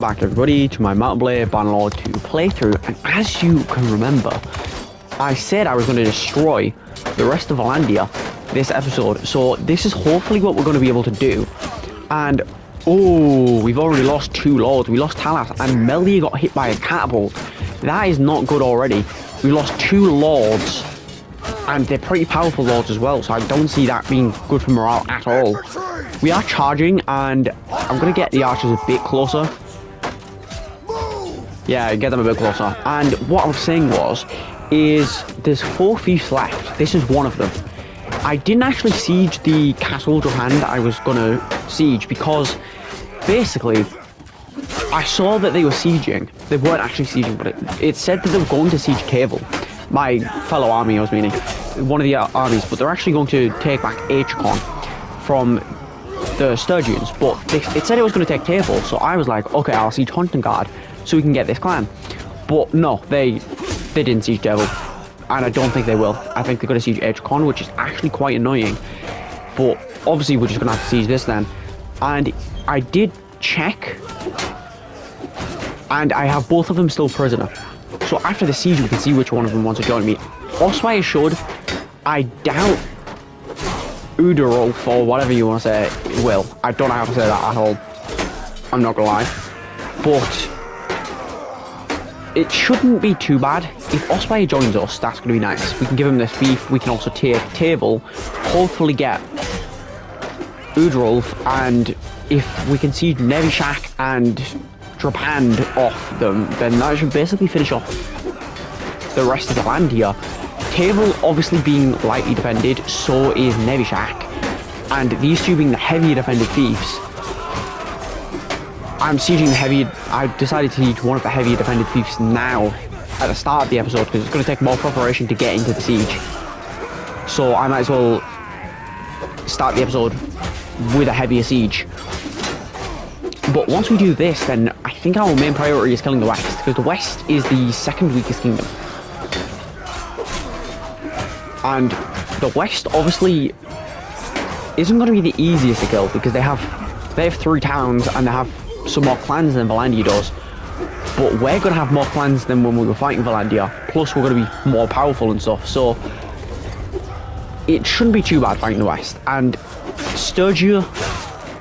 Back everybody to my Mountain Blade Bannerlord 2 playthrough, and as you can remember, I said I was going to destroy the rest of Vlandia this episode, so this is hopefully what we're going to be able to do. And oh, we've already lost two lords. We lost Talas, and Meldy got hit by a catapult. That is not good already. We lost two lords, and they're pretty powerful lords as well, so I don't see that being good for morale at all. We are charging, and I'm going to get the archers a bit closer. Yeah, get them a bit closer. And what I was saying is there's 4 fiefs left. This is one of them. I didn't actually siege the castle Johan I was gonna siege because basically I saw that they were sieging. They weren't actually sieging, but it said that they were going to siege Cable. My fellow army, I was meaning. One of the armies, but they're actually going to take back Aserai from the Sturgians. But it said it was going to take Cable, so I was like, okay, I'll siege Hunting Guard so we can get this clan. But no, they didn't siege Devil, and I don't think they will. I think they're going to siege Aserai, which is actually quite annoying. But obviously we're just going to have to siege this then. And I did check, and I have both of them still prisoner. So after the siege we can see which one of them wants to join me. Aserai should. I doubt Uderolf, or whatever you want to say, will. I don't know how to say that at all. I'm not going to lie. But it shouldn't be too bad. If Aserai joins us, that's going to be nice. We can give him this beef. We can also take Table, hopefully get Uderolf, and if we can siege Nevishak and Drapand off them, then that should basically finish off the rest of the land here. Table obviously being lightly defended, so is Nevishak, and these two being the heavier defended fiefs. I'm sieging the heavy. I decided to siege one of the heavier defended fiefs now at the start of the episode because it's going to take more preparation to get into the siege. So I might as well start the episode with a heavier siege. But once we do this, then I think our main priority is killing the West, because the West is the second weakest kingdom. And the West obviously isn't going to be the easiest to kill because they have 3 towns and they have some more clans than Vlandia does. But we're going to have more clans than when we were fighting Vlandia. Plus we're going to be more powerful and stuff. So it shouldn't be too bad fighting the West. And Sturgia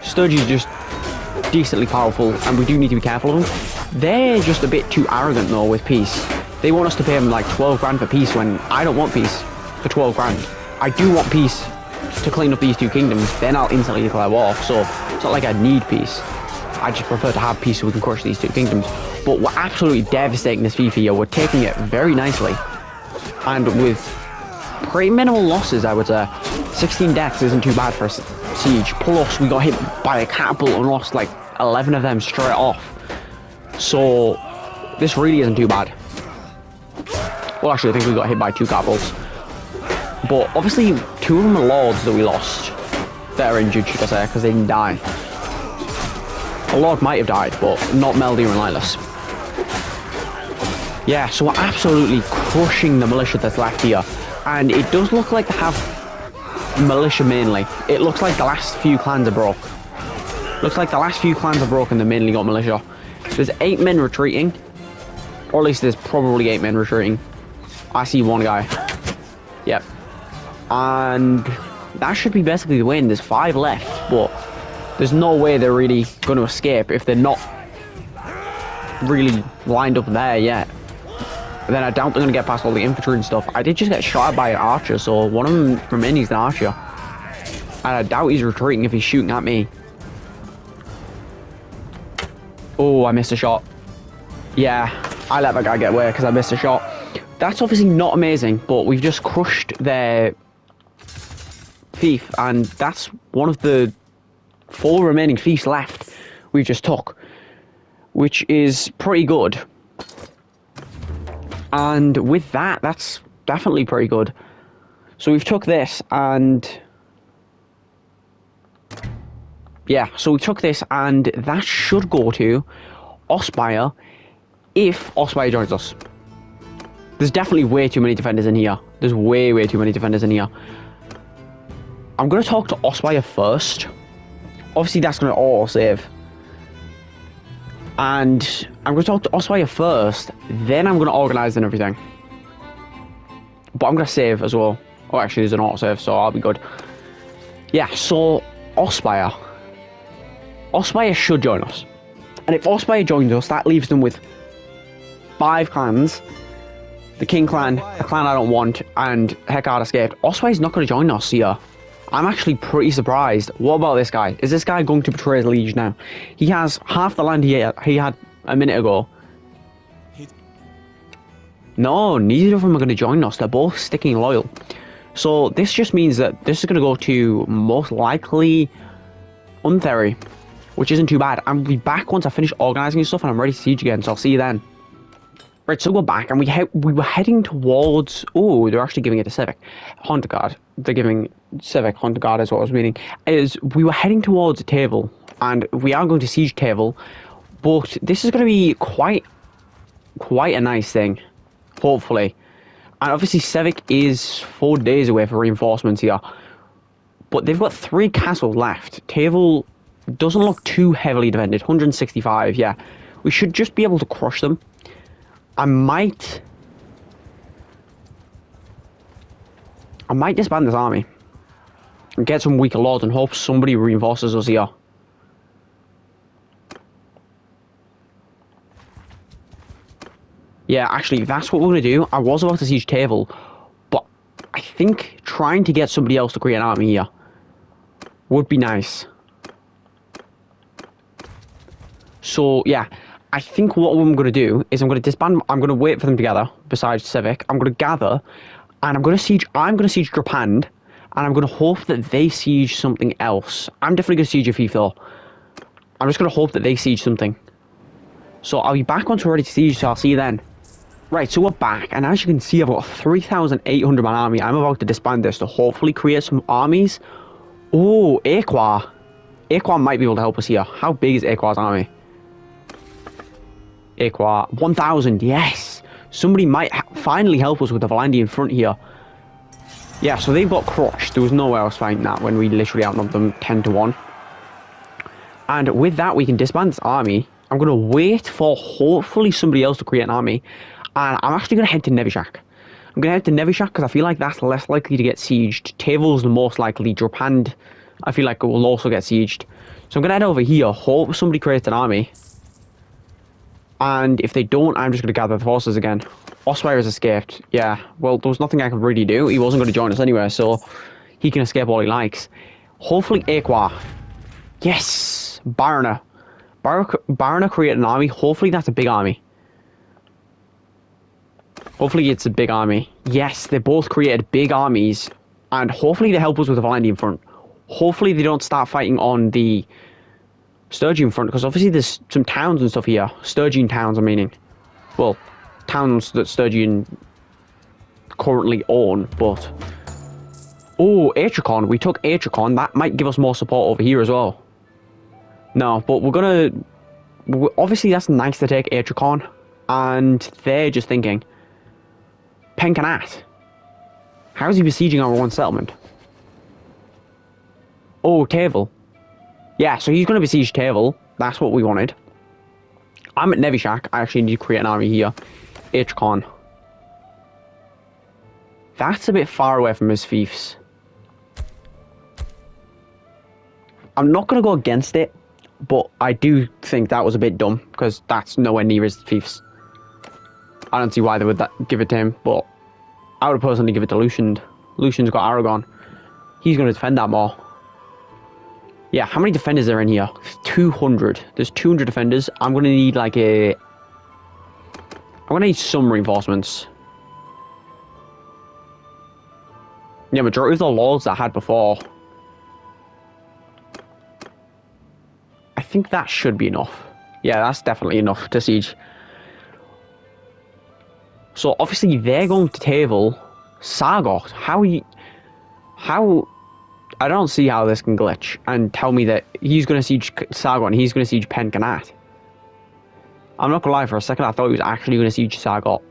is just decently powerful, and we do need to be careful of them. They're just a bit too arrogant though with peace. They want us to pay them like 12 grand for peace when I don't want peace for 12 grand. I do want peace to clean up these 2 kingdoms, then I'll instantly declare war. So it's not like I need peace. I just prefer to have peace so we can crush these 2 kingdoms. But we're absolutely devastating this fief here. We're taking it very nicely, and with pretty minimal losses, I would say. 16 deaths isn't too bad for a siege. Plus we got hit by a catapult and lost like 11 of them straight off. So this really isn't too bad. Well, actually I think we got hit by 2 catapults. But obviously 2 of them are lords that we lost. That are injured, should I say, because they didn't die. A lord might have died, but not Meldy and Lilas. Yeah, so we're absolutely crushing the militia that's left here. And it does look like they have militia mainly. It looks like the last few clans are broke. Looks like the last few clans are broken, they mainly got militia. There's 8 men retreating. Or at least there's probably 8 men retreating. I see 1 guy. Yep. And that should be basically the win. There's 5 left, but there's no way they're really going to escape if they're not really lined up there yet. And then I doubt they're going to get past all the infantry and stuff. I did just get shot by an archer, so one of them remaining is an archer. And I doubt he's retreating if he's shooting at me. Oh, I missed a shot. Yeah, I let that guy get away because I missed a shot. That's obviously not amazing, but we've just crushed their fief, and that's one of the 4 remaining fiefs left we just took, which is pretty good. And with that, that's definitely pretty good. So we've took this, and yeah, so we took this, and that should go to Aserai if Aserai joins us. There's definitely way too many defenders in here. There's way too many defenders in here. I'm going to talk to Aserai first. Obviously that's going to auto-save. And I'm going to talk to Aserai first, then I'm going to organise and everything. But I'm going to save as well. Oh, actually, there's an auto-save, so I'll be good. Yeah, so Aserai should join us. And if Aserai joins us, that leaves them with 5 clans. The King clan, a clan I don't want, and Hecard escaped. Aserai's not going to join us here. I'm actually pretty surprised. What about this guy? Is this guy going to betray his liege now? He has half the land he had a minute ago. No, neither of them are going to join us. They're both sticking loyal. So this just means that this is going to go to most likely Unthery, which isn't too bad. I'll be back once I finish organising stuff and I'm ready to siege again, so I'll see you then. Right, so we're back, and we were heading towards... Oh, they're actually giving it a Civic. Hunter Guard. They're giving Civic. Hunter Guard is what I was meaning. We were heading towards Table, and we are going to siege Table, but this is going to be quite a nice thing, hopefully. And obviously Civic is 4 days away for reinforcements here, but they've got 3 castles left. Table doesn't look too heavily defended. 165, yeah. We should just be able to crush them. I might disband this army and get some weaker lords and hope somebody reinforces us here. Yeah, actually, that's what we're going to do. I was about to siege Table, but I think trying to get somebody else to create an army here would be nice. So, yeah. I think what I'm going to do is I'm going to disband. I'm going to wait for them to gather. Besides Civic, I'm going to gather, and I'm going to siege Drapand, and I'm going to hope that they siege something else. I'm definitely going to siege a fief though. I'm just going to hope that they siege something. So I'll be back once we're ready to siege. So I'll see you then. Right, so we're back, and as you can see, I've got a 3,800 man army. I'm about to disband this to hopefully create some armies. Oh, Aqua. Aqua might be able to help us here. How big is Aqua's army? Aqua, 1,000, yes! Somebody might finally help us with the Vlandian front here. Yeah, so they've got crushed. There was nowhere else fighting that when we literally outnumbered them 10 to 1. And with that, we can disband this army. I'm going to wait for hopefully somebody else to create an army. And I'm actually going to head to Nevishak. I'm going to head to Nevishak because I feel like that's less likely to get sieged. Table's the most likely. Drapand, I feel like it will also get sieged. So I'm going to head over here, hope somebody creates an army. And if they don't, I'm just going to gather the forces again. Aserai has escaped. Yeah, well, there was nothing I could really do. He wasn't going to join us anyway, so he can escape all he likes. Hopefully Aqua. Yes! Barona. Barona created an army. Hopefully that's a big army. Hopefully it's a big army. Yes, they both created big armies. And hopefully they help us with the Vlandian front. Hopefully they don't start fighting on the Sturgian front, because obviously there's some towns and stuff here. Sturgian towns, I'm meaning. Well, towns that Sturgian currently own, but... Oh, Atricon. We took Atricon. That might give us more support over here as well. No, but we're gonna... Obviously, that's nice to take Atricon. And they're just thinking... Penkanat. How's he besieging our one settlement? Oh, Table. Yeah, so he's going to besiege Table. That's what we wanted. I'm at Nevishak. I actually need to create an army here. Atricon. That's a bit far away from his fiefs. I'm not going to go against it, but I do think that was a bit dumb, because that's nowhere near his fiefs. I don't see why they would give it to him, but I would personally give it to Lucian. Lucian's got Aragon. He's going to defend that more. Yeah, how many defenders are in here? 200. There's 200 defenders. I'm going to need like a... I'm going to need some reinforcements. Yeah, majority of the lords that I had before. I think that should be enough. Yeah, that's definitely enough to siege. So obviously they're going to Table. Sargot, how... I don't see how this can glitch and tell me that he's going to siege Sargon and he's going to siege Penkanat. I'm not going to lie, for a second I thought he was actually going to siege Sargot.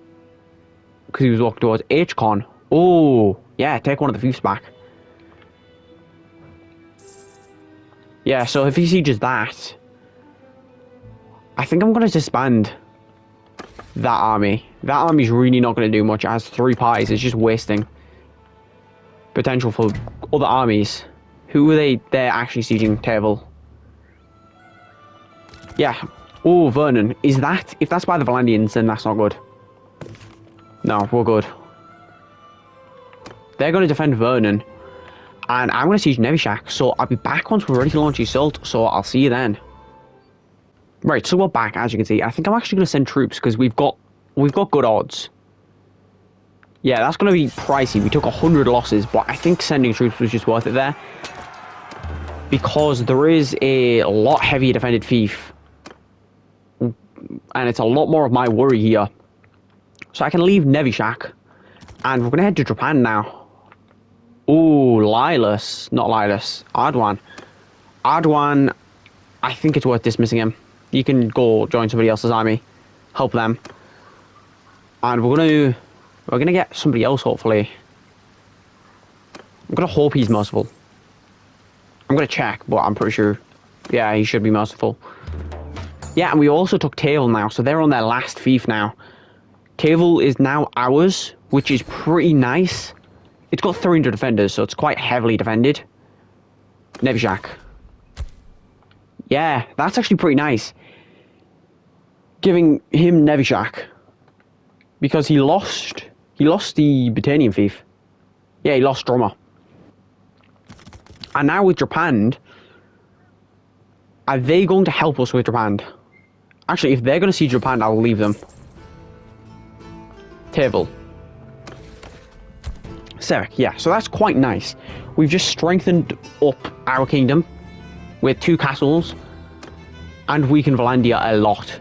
Because he was walking towards H-Con. Oh, yeah, take one of the fiefs back. Yeah, so if he sieges that, I think I'm going to disband that army. That army's really not going to do much. It has 3 parties. It's just wasting potential for other armies. Who are they? They're actually sieging Table. Yeah. Oh, Vernon. Is that... If that's by the Vlandians, then that's not good. No, we're good. They're going to defend Vernon. And I'm going to siege Nevishak. So I'll be back once we're ready to launch the assault. So I'll see you then. Right, so we're back, as you can see. I think I'm actually going to send troops because we've got good odds. Yeah, that's going to be pricey. We took 100 losses, but I think sending troops was just worth it there. Because there is a lot heavier defended fief. And it's a lot more of my worry here. So I can leave Nevishak. And we're going to head to Japan now. Ooh, Lilas. Not Lilas. Ardwan. Ardwan, I think it's worth dismissing him. You can go join somebody else's army. Help them. And we're gonna get somebody else, hopefully. I'm gonna hope he's merciful. I'm gonna check, but I'm pretty sure, yeah, he should be merciful. Yeah, and we also took Tavel now, so they're on their last fief now. Tavel is now ours, which is pretty nice. It's got 300 defenders, so it's quite heavily defended. Nevishak. Yeah, that's actually pretty nice. Giving him Nevishak. Because he lost the Britannian fief. Yeah, he lost Drummer. And now with Japan, are they going to help us with Japan? Actually, if they're going to siege Japan, I'll leave them. Table. Serek, yeah, so that's quite nice. We've just strengthened up our kingdom with 2 castles, and we can Vlandia a lot.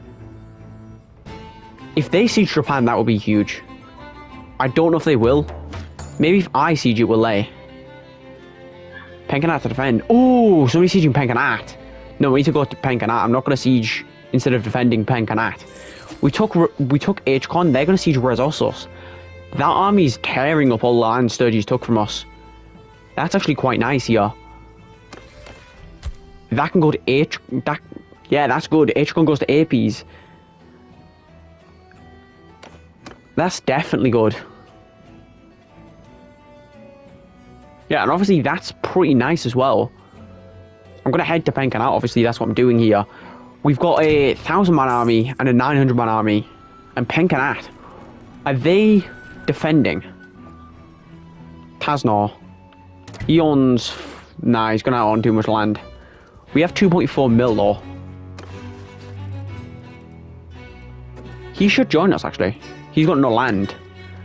If they siege Japan, that would be huge. I don't know if they will. Maybe if I siege it, will they? Penkanat to defend. Oh, somebody's sieging Penkanat. No, we need to go to Penkanat. I'm not going to siege instead of defending Penkanat. We took Hkon. They're going to siege Rezosos. That army's tearing up all the land Sturgis took from us. That's actually quite nice here. That can go to H. Yeah, that's good. Hkon goes to APs. That's definitely good. Yeah, and obviously that's pretty nice as well. I'm going to head to Penkanat, obviously that's what I'm doing here. We've got a 1,000-man army and a 900-man army. And Penkanat, are they defending? Tasnor. He owns... Nah, he's going to own too much land. We have 2.4 mil though. He should join us actually. He's got no land.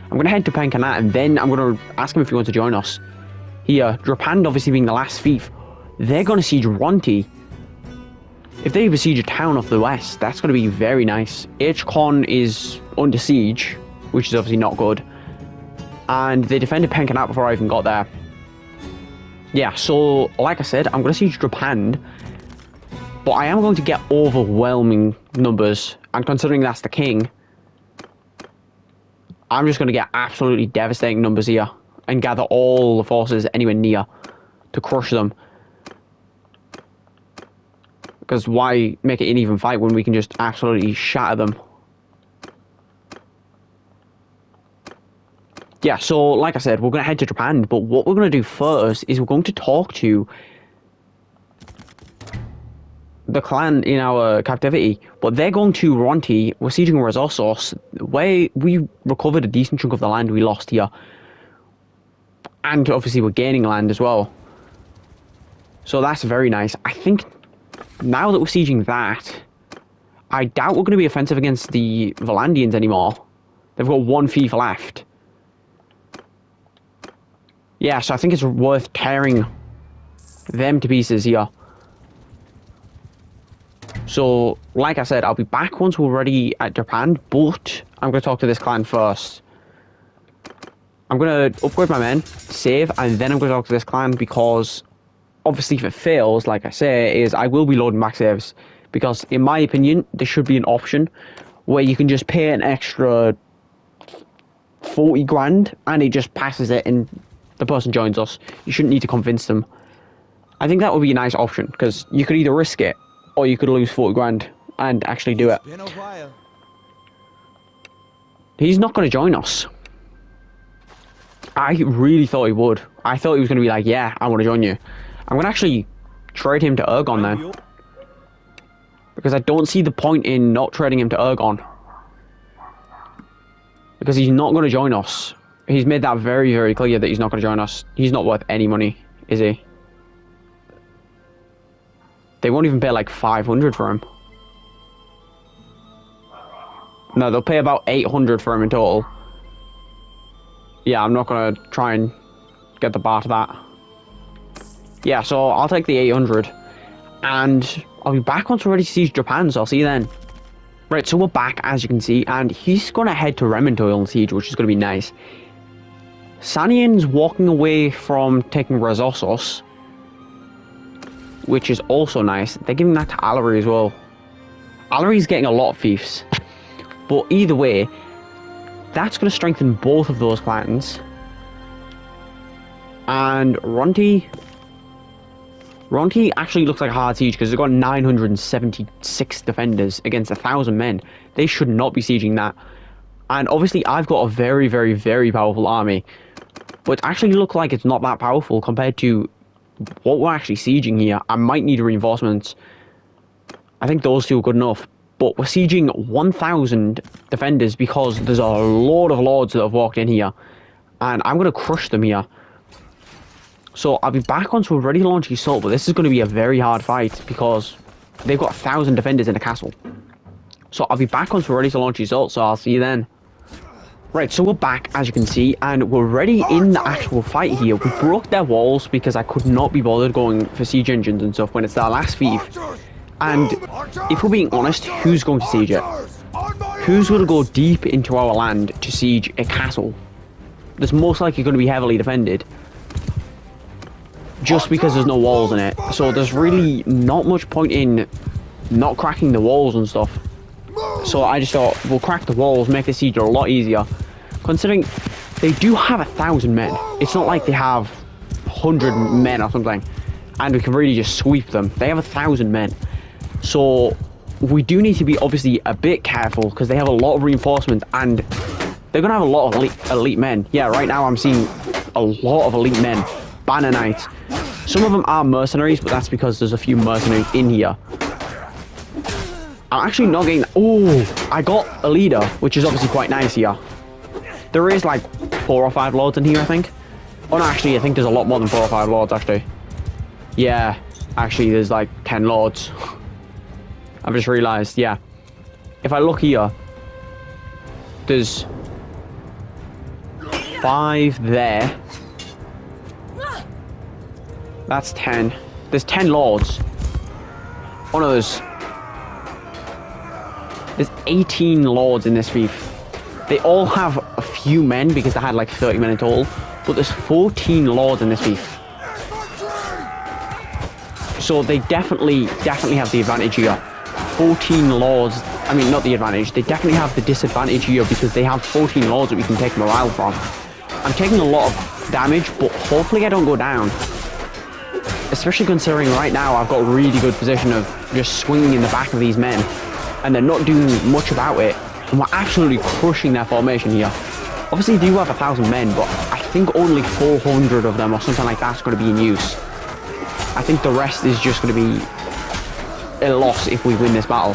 I'm going to head to Penkanat and then I'm going to ask him if he wants to join us. Here, Drapand obviously being the last fief. They're going to siege Ronti. If they besiege a town off the west, that's going to be very nice. Hkon is under siege, which is obviously not good. And they defended Penkanat before I even got there. Yeah, so, like I said, I'm going to siege Drapand. But I am going to get overwhelming numbers. And considering that's the king, I'm just going to get absolutely devastating numbers here. And gather all the forces anywhere near to crush them. Because why make it an even fight when we can just absolutely shatter them? Yeah, so like I said, we're going to head to Japan, but what we're going to do first is we're going to talk to the clan in our captivity, but they're going to Ronti. We're sieging Rezosos, where we recovered a decent chunk of the land we lost here. And obviously we're gaining land as well. So that's very nice. I think now that we're sieging that, I doubt we're going to be offensive against the Vlandians anymore. They've got 1 fief left. Yeah, so I think it's worth tearing them to pieces here. So, like I said, I'll be back once we're ready at Japan, but I'm going to talk to this clan first. I'm going to upgrade my men, save, and then I'm going to talk to this clan because, obviously, if it fails, like I say, I will be loading back saves. Because, in my opinion, there should be an option where you can just pay an extra 40 grand and it just passes it and the person joins us. You shouldn't need to convince them. I think that would be a nice option because you could either risk it or you could lose 40 grand and actually do it. Been a while. He's not going to join us. I really thought he would. I thought he was going to be like, yeah, I want to join you. I'm going to actually trade him to Ergon then. Because I don't see the point in not trading him to Ergon. Because he's not going to join us. He's made that very, very clear that he's not going to join us. He's not worth any money, is he? They won't even pay like 500 for him. No, they'll pay about 800 for him in total. Yeah, I'm not going to try and get the bar to that. Yeah, so I'll take the 800. And I'll be back once we're ready to siege Japan, so I'll see you then. Right, so we're back, as you can see, and he's going to head to Rementoil and siege, which is going to be nice. Sanian's walking away from taking Razossos, which is also nice. They're giving that to Aserai as well. Alarai's getting a lot of fiefs. But either way, that's going to strengthen both of those clans. And Ronti actually looks like a hard siege because they've got 976 defenders against 1,000 men. They should not be sieging that. And obviously I've got a very, very, very powerful army. But it actually looks like it's not that powerful compared to what we're actually sieging here. I might need reinforcements. I think those two are good enough. But we're sieging 1,000 defenders because there's a load of lords that have walked in here. And I'm going to crush them here. So I'll be back once we're ready to launch the assault. But this is going to be a very hard fight because they've got 1,000 defenders in a castle. So I'll be back once we're ready to launch the assault. So I'll see you then. Right, so we're back, as you can see, and we're ready in the actual fight here. We broke their walls because I could not be bothered going for siege engines and stuff when it's their last fief. And if we're being honest, who's going to siege it? Who's going to go deep into our land to siege a castle that's most likely going to be heavily defended? Just because there's no walls in it. So there's really not much point in not cracking the walls and stuff. So I just thought, we'll crack the walls, make the siege a lot easier. Considering they do have 1,000 men. It's not like they have 100 men or something. And we can really just sweep them. They have 1,000 men. So we do need to be obviously a bit careful because they have a lot of reinforcements and they're going to have a lot of elite men. Yeah, right now I'm seeing a lot of elite men. Banner Knights. Some of them are mercenaries, but that's because there's a few mercenaries in here. I'm actually not getting... Oh, I got a leader, which is obviously quite nice here. There is like 4 or 5 lords in here, I think. Oh no, actually, I think there's a lot more than 4 or 5 lords, actually. Yeah, actually, there's like 10 lords. I've just realised, yeah. If I look here, there's 5 there. That's 10. There's 10 lords. Oh no, there's 18 lords in this fief. They all have a few men because they had like 30 men in total. But there's 14 lords in this fief. So they definitely have the advantage here. 14 lords. I mean, not the advantage. They definitely have the disadvantage here because they have 14 lords that we can take morale from. I'm taking a lot of damage, but hopefully I don't go down. Especially considering right now I've got a really good position of just swinging in the back of these men. And they're not doing much about it. And we're absolutely crushing their formation here. Obviously, they do have 1,000 men, but I think only 400 of them or something like that's going to be in use. I think the rest is just going to be a loss if we win this battle.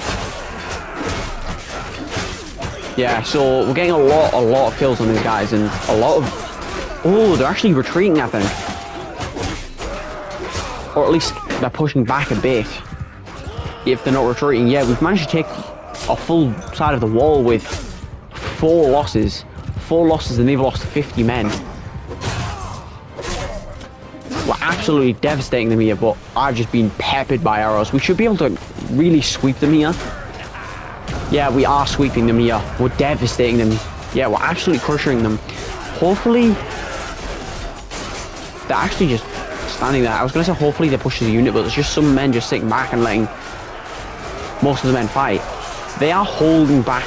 Yeah, so we're getting a lot of kills on these guys and a lot of... Oh, they're actually retreating, I think. Or at least they're pushing back a bit. If they're not retreating. Yeah, we've managed to take a full side of the wall with 4 losses. 4 losses and they've lost 50 men. We're absolutely devastating them here, but I've just been peppered by arrows. We should be able to really sweep them here. Yeah, we are sweeping them here. We're devastating them. Yeah, we're absolutely crushing them. Hopefully, they're actually just standing there. I was going to say hopefully they push the unit, but there's just some men just sitting back and letting most of the men fight. They are holding back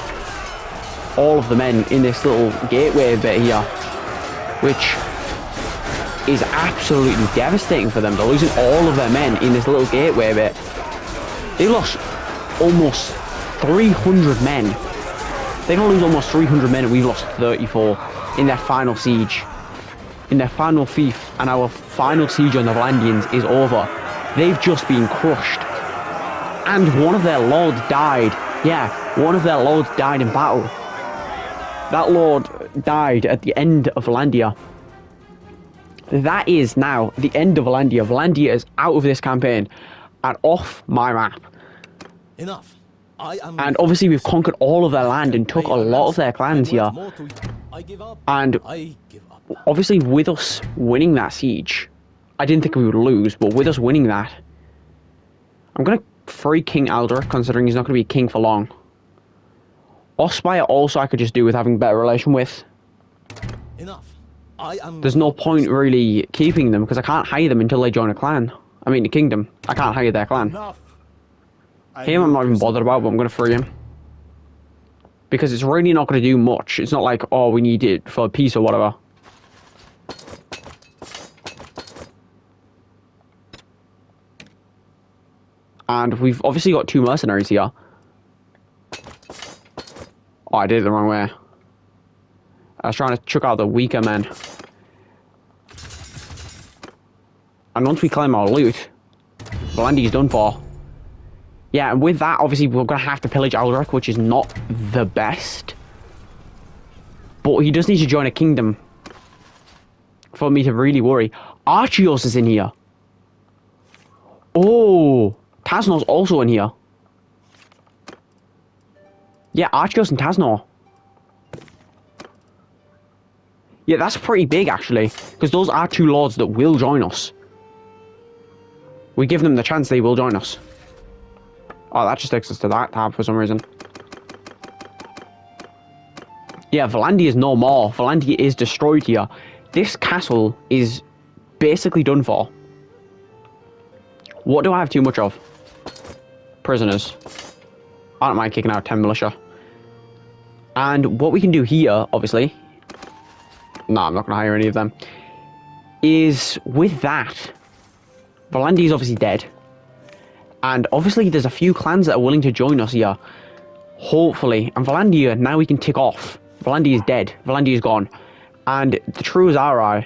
all of the men in this little gateway bit here, which is absolutely devastating for them. They're losing all of their men in this little gateway bit. They lost almost 300 men. They're going to lose almost 300 men, and we've lost 34 in their final siege. In their final fief, and our final siege on the Vlandians is over. They've just been crushed. And one of their lords died. Yeah, one of their lords died in battle. That lord died at the end of Vlandia. That is now the end of Vlandia. Vlandia is out of this campaign and off my map. Enough. And obviously we've conquered all of their land and took a lot of their clans here. And obviously with us winning that siege, I didn't think we would lose, but with us winning that, I'm going to free King Alderic, considering he's not going to be king for long. Ospire also I could just do with having a better relation with. Enough. There's no point really keeping them, because I can't hire them until they join a clan. I mean, the kingdom. I can't hire their clan. Him I'm not even bothered about, but I'm going to free him. Because it's really not going to do much. It's not like, oh, we need it for peace or whatever. And we've obviously got 2 mercenaries here. Oh, I did it the wrong way. I was trying to chuck out the weaker men. And once we claim our loot, Vlandia's done for. Yeah, and with that, obviously, we're going to have to pillage Alderic, which is not the best. But he does need to join a kingdom for me to really worry. Archios is in here. Oh, Tasnor's also in here. Yeah, Archios and Tasnor. Yeah, that's pretty big, actually. Because those are 2 lords that will join us. We give them the chance, they will join us. Oh, that just takes us to that tab for some reason. Yeah, Vlandia is no more. Vlandia is destroyed here. This castle is basically done for. What do I have too much of? Prisoners. I don't mind kicking out 10 militia. And what we can do here, obviously... No, I'm not going to hire any of them. Is with that... Vlandia is obviously dead. And obviously there's a few clans that are willing to join us here. Hopefully. And Vlandia, now we can tick off. Vlandia is dead. Vlandia is gone. And the true Aserai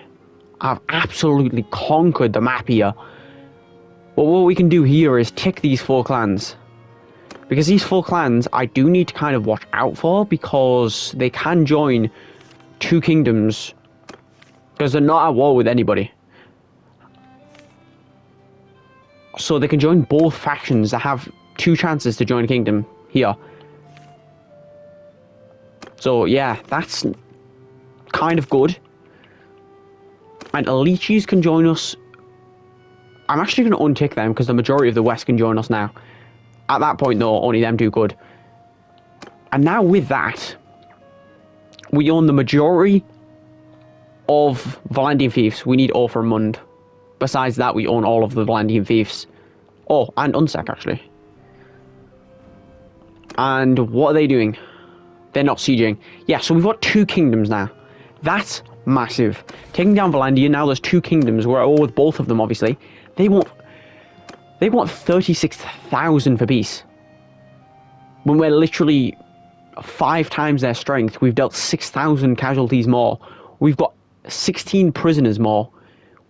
have absolutely conquered the map here. But what we can do here is tick these 4 clans. Because these 4 clans I do need to kind of watch out for, because they can join 2 kingdoms. Because they're not at war with anybody. So they can join both factions that have 2 chances to join a kingdom here. So yeah, that's kind of good. And Eliches can join us. I'm actually going to untick them because the majority of the West can join us now. At that point though, only them 2 could. And now with that, we own the majority of Vlandian fiefs. We need Orthrmund. Besides that, we own all of the Vlandian fiefs. Oh, and Unsec, actually. And what are they doing? They're not sieging. Yeah, so we've got 2 kingdoms now. That's massive. Taking down Vlandia, now there's 2 kingdoms. We're at war with both of them, obviously. They want 36,000 for peace. When we're literally 5 times their strength, we've dealt 6,000 casualties more. We've got 16 prisoners more.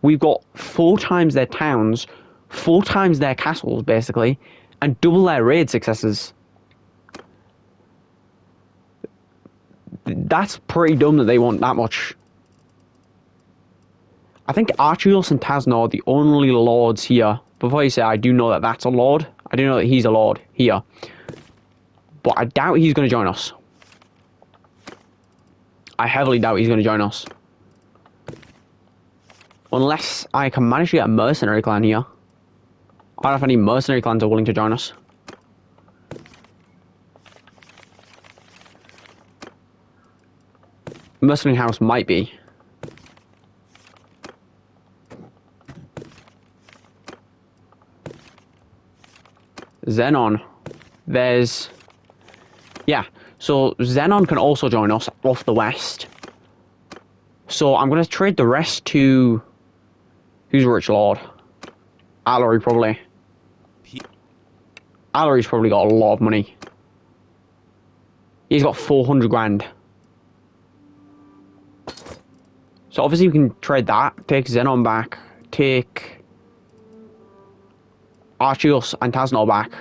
We've got 4 times their towns, 4 times their castles, basically, and double their raid successes. That's pretty dumb that they want that much. I think Archios and Tasnor are the only lords here. Before you say, I do know that that's a lord. I do know that he's a lord here. But I doubt he's going to join us. I heavily doubt he's going to join us. Unless I can manage to get a mercenary clan here. I don't know if any mercenary clans are willing to join us. Mercenary house might be. Xenon. There's... Yeah, so Xenon can also join us off the west. So I'm going to trade the rest to... Who's a rich lord? Aserai, probably. Aserai's probably got a lot of money. He's got 400 grand. So obviously we can trade that, take Xenon back, take Archios and Tasnor back,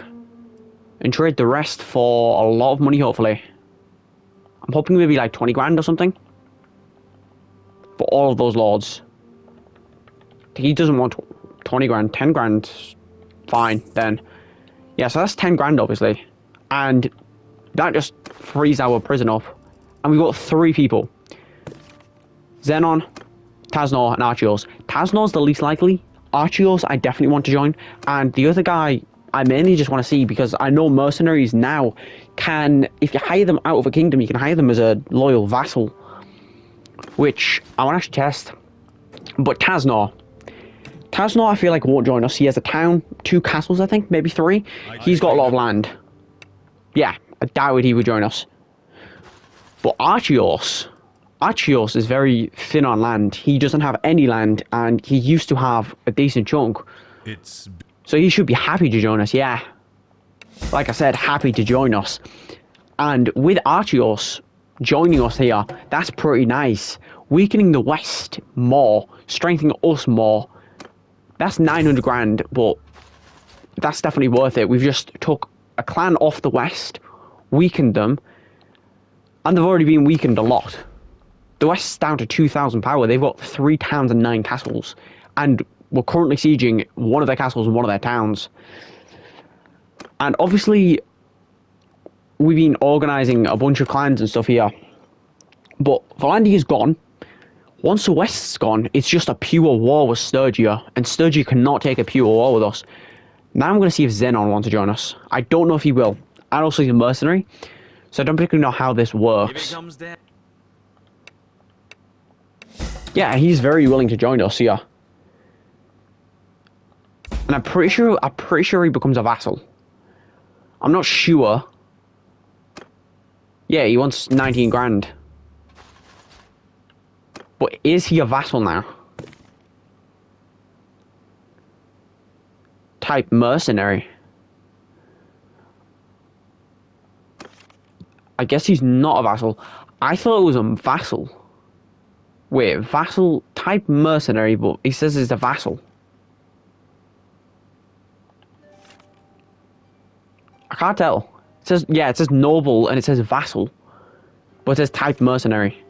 and trade the rest for a lot of money, hopefully. I'm hoping maybe like 20 grand or something. For all of those lords. He doesn't want 20 grand, 10 grand, fine, then. Yeah, so that's 10 grand, obviously. And that just frees our prison up. And we've got 3 people. Xenon, Tasnor, and Archios. Tasnor's the least likely. Archios, I definitely want to join. And the other guy, I mainly just want to see, because I know mercenaries now can, if you hire them out of a kingdom, you can hire them as a loyal vassal. Which I want to actually test. But Tasnor, I feel like won't join us. He has a town, 2 castles, I think, maybe 3. He's got a lot of land. Yeah, I doubt he would join us. But Archios is very thin on land. He doesn't have any land, and he used to have a decent chunk. So he should be happy to join us, yeah. Like I said, happy to join us. And with Archios joining us here, that's pretty nice. Weakening the West more, strengthening us more. That's 900 grand, but that's definitely worth it. We've just took a clan off the West, weakened them, and they've already been weakened a lot. The West's down to 2,000 power. They've got 3 towns and 9 castles. And we're currently sieging one of their castles and one of their towns. And obviously, we've been organising a bunch of clans and stuff here. But Vlandia's gone. Once the West's gone, it's just a pure war with Sturgia. And Sturgia cannot take a pure war with us. Now I'm going to see if Xenon wants to join us. I don't know if he will. And also he's a mercenary. So I don't particularly know how this works. Yeah, he's very willing to join us, yeah. And I'm pretty sure he becomes a vassal. I'm not sure. Yeah, he wants 19 grand. But is he a vassal now? Type mercenary. I guess he's not a vassal. I thought it was a vassal. Wait, vassal type mercenary, but he says it's a vassal. I can't tell. It says, yeah, it says noble and it says vassal, but it says type mercenary.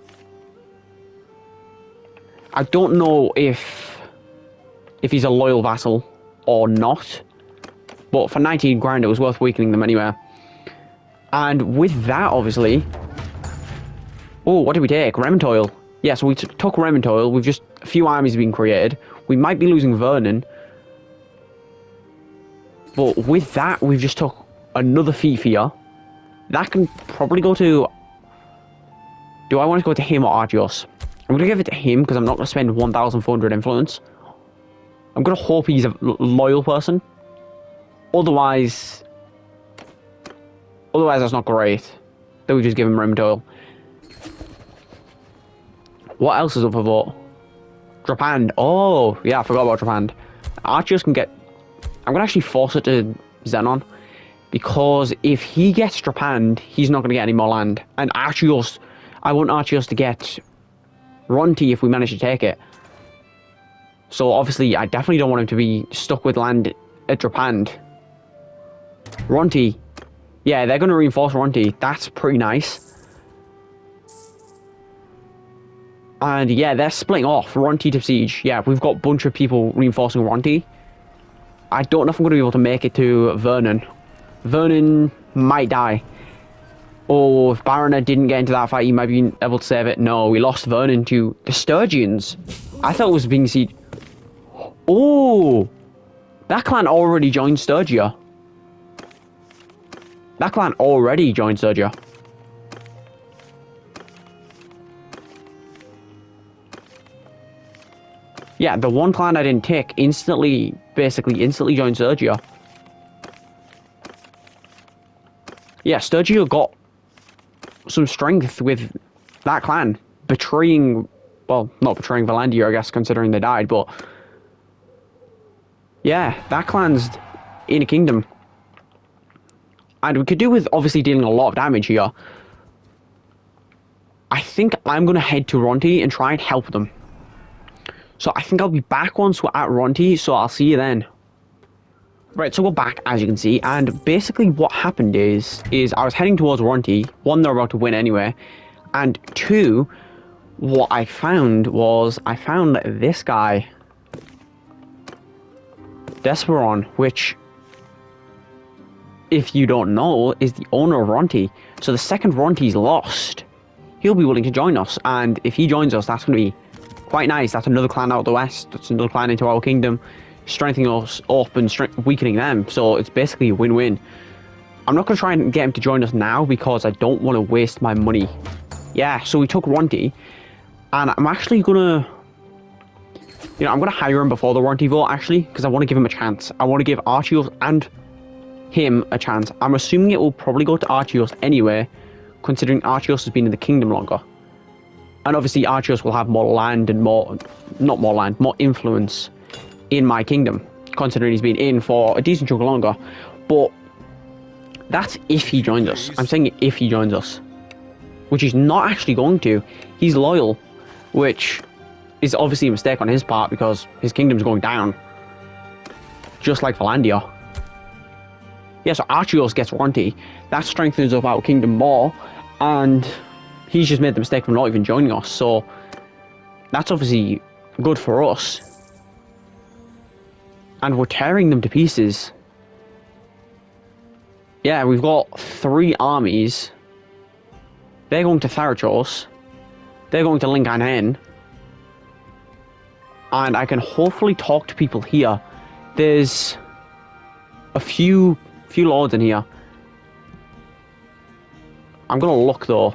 I don't know if he's a loyal vassal or not, but for 19 grand it was worth weakening them anyway. And with that, obviously, oh, what did we take? Rementoil. Yeah, so we took Rementoil. We've just a few armies have been created. We might be losing Vernon, but with that, we've just took another fief here. That can probably go to. Do I want to go to him or Argios? I'm gonna give it to him because I'm not gonna spend 1,400 influence. I'm gonna hope he's a loyal person. Otherwise, that's not great. Then we just give him Rementoil. What else is up for vote? Drapand. Oh, yeah, I forgot about Drapand. Archios can get. I'm gonna actually force it to Xenon, because if he gets Drapand, he's not gonna get any more land. And Archios, I want Archios to get Ronti if we manage to take it. So obviously, I definitely don't want him to be stuck with land at Drapand. Ronti. Yeah, they're gonna reinforce Ronti. That's pretty nice. And yeah, they're splitting off Ronti to siege. Yeah, we've got a bunch of people reinforcing Ronti. I don't know if I'm going to be able to make it to Vernon. Vernon might die. Oh, if Baronet didn't get into that fight, he might be able to save it. No, we lost Vernon to the Sturgians. I thought it was being sieged. Oh, that clan already joined Sturgia. That clan already joined Sturgia. Yeah, the one clan I didn't take basically instantly joined Sturgia. Yeah, Sturgia got some strength with that clan. Betraying, well, not betraying Vlandia, I guess, considering they died, but yeah, that clan's in a kingdom. And we could do with obviously dealing a lot of damage here. I think I'm going to head to Ronti and try and help them. So I think I'll be back once we're at Ronti, so I'll see you then. Right, so we're back, as you can see, and basically what happened is I was heading towards Ronti. One, they're about to win anyway, and two, what I found was, I found this guy, Desperon, which, if you don't know, is the owner of Ronti. So the second Ronti's lost, he'll be willing to join us, and if he joins us, that's going to be quite nice. That's another clan out of the west, that's another clan into our kingdom, strengthening us up and weakening them, so it's basically a win-win. I'm not going to try and get him to join us now because I don't want to waste my money. Yeah, so we took Ronti, and I'm actually going to, you know, I'm going to hire him before the Ronti vote, actually, because I want to give him a chance. I want to give Archios and him a chance. I'm assuming it will probably go to Archios anyway, considering Archios has been in the kingdom longer. And obviously Archios will have more land and more influence in my kingdom, considering he's been in for a decent chunk longer. But that's if he joins us. I'm saying if he joins us, which he's not actually going to. He's loyal, which is obviously a mistake on his part because his kingdom's going down, just like Vlandia. Yeah, so Archios gets Ronti. That strengthens up our kingdom more, and he's just made the mistake of not even joining us. So that's obviously good for us. And we're tearing them to pieces. Yeah, we've got 3 armies. They're going to Tharachos. They're going to Lincoln. And I can hopefully talk to people here. There's a few lords in here. I'm going to look though.